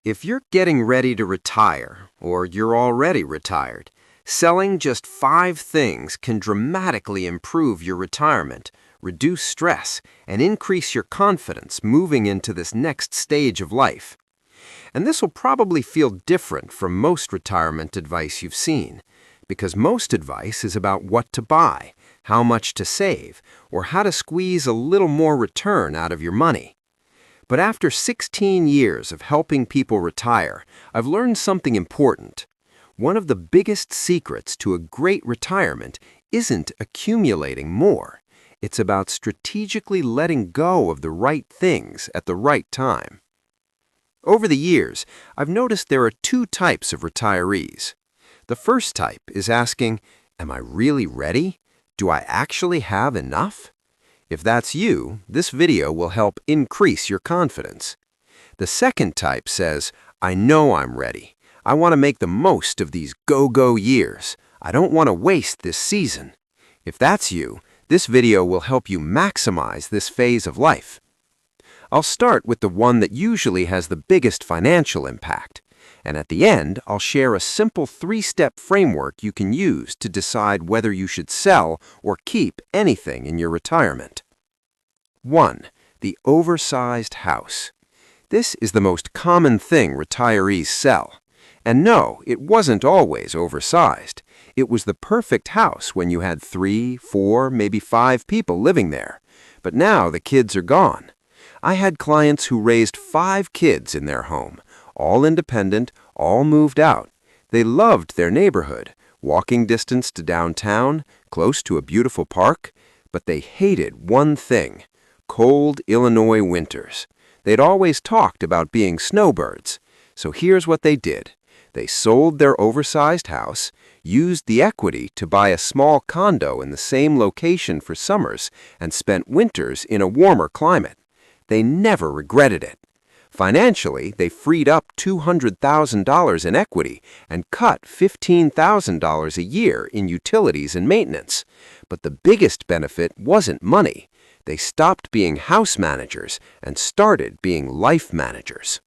If you're getting ready to retire, or you're already retired, selling just 5 things can dramatically improve your retirement, reduce stress, and increase your confidence moving into this next stage of life. And this will probably feel different from most retirement advice you've seen, because most advice is about what to buy, how much to save, or how to squeeze a little more return out of your money. But after 16 years of helping people retire, I've learned something important. One of the biggest secrets to a great retirement isn't accumulating more. It's about strategically letting go of the right things at the right time. Over the years, I've noticed there are 2 types of retirees. The first type is asking, am I really ready? Do I actually have enough? If that's you, this video will help increase your confidence. The second type says, I know I'm ready. I want to make the most of these go-go years. I don't want to waste this season. If that's you, this video will help you maximize this phase of life. I'll start with the one that usually has the biggest financial impact. And at the end, I'll share a simple 3-step framework you can use to decide whether you should sell or keep anything in your retirement. 1. The oversized house. This is the most common thing retirees sell. And no, it wasn't always oversized. It was the perfect house when you had 3, 4, maybe 5 people living there. But now the kids are gone. I had clients who raised 5 kids in their home, all independent, all moved out. They loved their neighborhood, walking distance to downtown, close to a beautiful park, but they hated one thing: cold Illinois winters. They'd always talked about being snowbirds. So here's what they did. They sold their oversized house, used the equity to buy a small condo in the same location for summers, and spent winters in a warmer climate. They never regretted it. Financially, they freed up $200,000 in equity and cut $15,000 a year in utilities and maintenance. But the biggest benefit wasn't money. They stopped being house managers and started being life managers.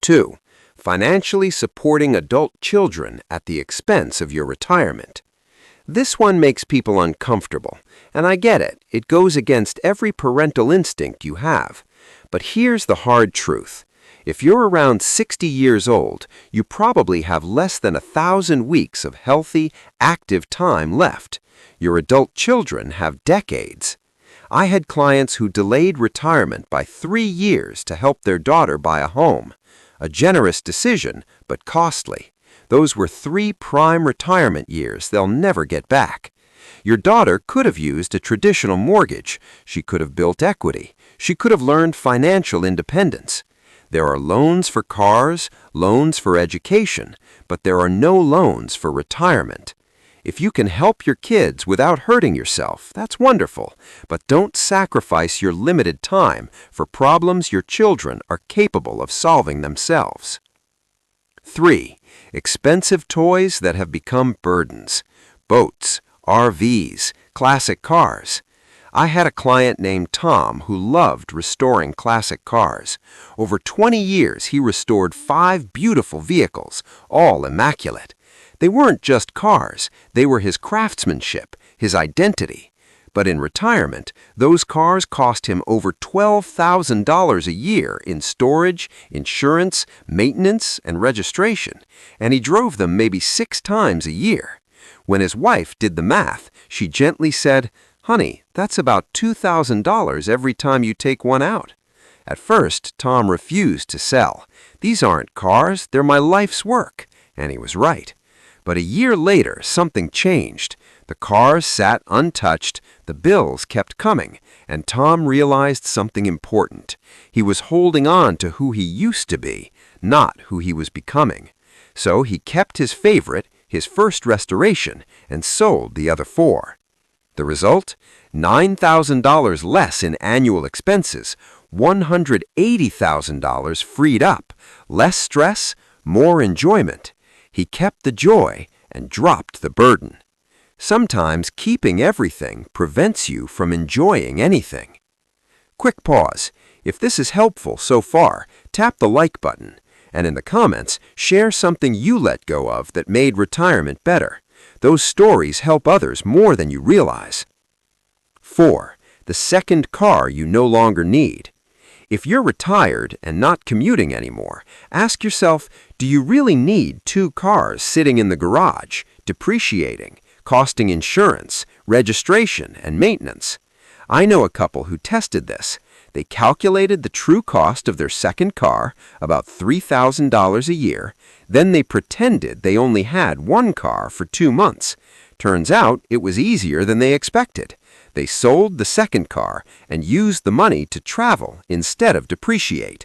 2. Financially supporting adult children at the expense of your retirement. This one makes people uncomfortable, and I get it. It goes against every parental instinct you have. But here's the hard truth. If you're around 60 years old, you probably have less than 1,000 weeks of healthy, active time left. Your adult children have decades. I had clients who delayed retirement by 3 years to help their daughter buy a home. A generous decision, but costly. Those were 3 prime retirement years they'll never get back. Your daughter could have used a traditional mortgage. She could have built equity. She could have learned financial independence. There are loans for cars, loans for education, but there are no loans for retirement. If you can help your kids without hurting yourself, that's wonderful, but don't sacrifice your limited time for problems your children are capable of solving themselves. 3. Expensive toys that have become burdens. Boats, RVs, classic cars. I had a client named Tom who loved restoring classic cars. Over 20 years, he restored 5 beautiful vehicles, all immaculate. They weren't just cars, they were his craftsmanship, his identity. But in retirement, those cars cost him over $12,000 a year in storage, insurance, maintenance, and registration, and he drove them maybe 6 times a year. When his wife did the math, she gently said, "Honey, that's about $2,000 every time you take one out." At first, Tom refused to sell. "These aren't cars, they're my life's work." And he was right. But a year later, something changed. The cars sat untouched, the bills kept coming, and Tom realized something important. He was holding on to who he used to be, not who he was becoming. So he kept his favorite, his first restoration, and sold the other 4. The result? $9,000 less in annual expenses, $180,000 freed up, less stress, more enjoyment. He kept the joy and dropped the burden. Sometimes keeping everything prevents you from enjoying anything. Quick pause. If this is helpful so far, tap the like button, and in the comments, share something you let go of that made retirement better. Those stories help others more than you realize. 4. The second car you no longer need. If you're retired and not commuting anymore, ask yourself, do you really need 2 cars sitting in the garage, depreciating, costing insurance, registration, and maintenance? I know a couple who tested this. They calculated the true cost of their second car, about $3,000 a year, then they pretended they only had 1 car for 2 months. Turns out it was easier than they expected. They sold the second car and used the money to travel instead of depreciate.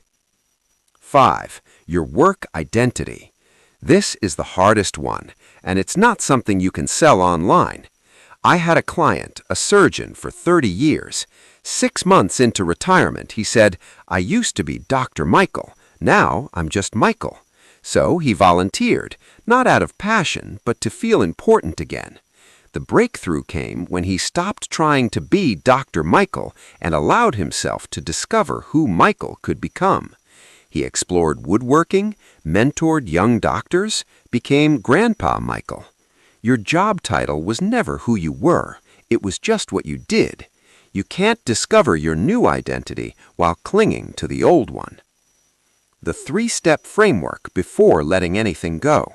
5. Your work identity. This is the hardest one, and it's not something you can sell online. I had a client, a surgeon for 30 years. 6 months into retirement, he said, "I used to be Dr. Michael. Now I'm just Michael." So he volunteered, not out of passion, but to feel important again. The breakthrough came when he stopped trying to be Dr. Michael and allowed himself to discover who Michael could become. He explored woodworking, mentored young doctors, became Grandpa Michael. Your job title was never who you were. It was just what you did. You can't discover your new identity while clinging to the old one. The 3-step framework before letting anything go.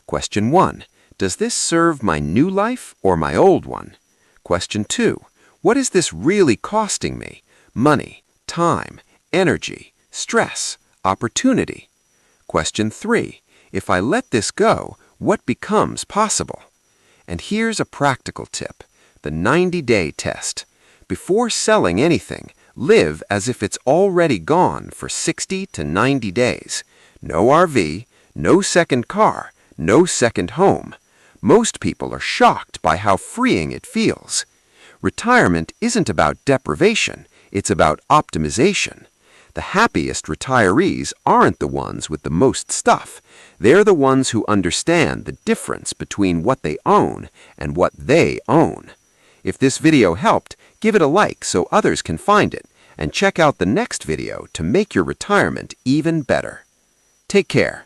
Question 1. Does this serve my new life or my old one? Question 2. What is this really costing me? Money, time, energy, stress, opportunity. Question 3. If I let this go, what becomes possible? And here's a practical tip, the 90-day test. Before selling anything, live as if it's already gone for 60 to 90 days. No RV, no second car, no second home. Most people are shocked by how freeing it feels. Retirement isn't about deprivation, it's about optimization. The happiest retirees aren't the ones with the most stuff. They're the ones who understand the difference between what they own and what they own. If this video helped, give it a like so others can find it, and check out the next video to make your retirement even better. Take care.